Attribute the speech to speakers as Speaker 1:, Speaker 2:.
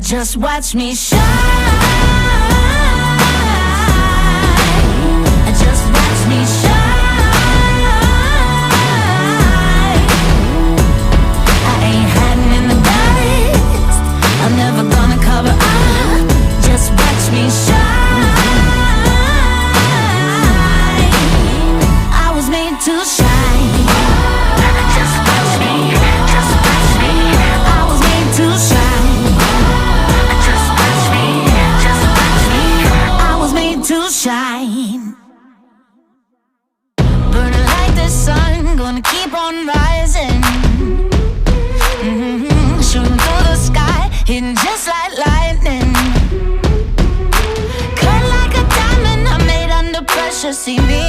Speaker 1: Just watch me shine. Just watch me shine. I ain't hiding in the dust. I'm never gonna cover up. Just watch me shine. I was made to shine. Just watch me. Just watch me. I was made to shine. To shine, burning like the sun, gonna keep on rising. Shooting through the sky, hitting just like lightning. Cut like a diamond, I'm made under pressure. See me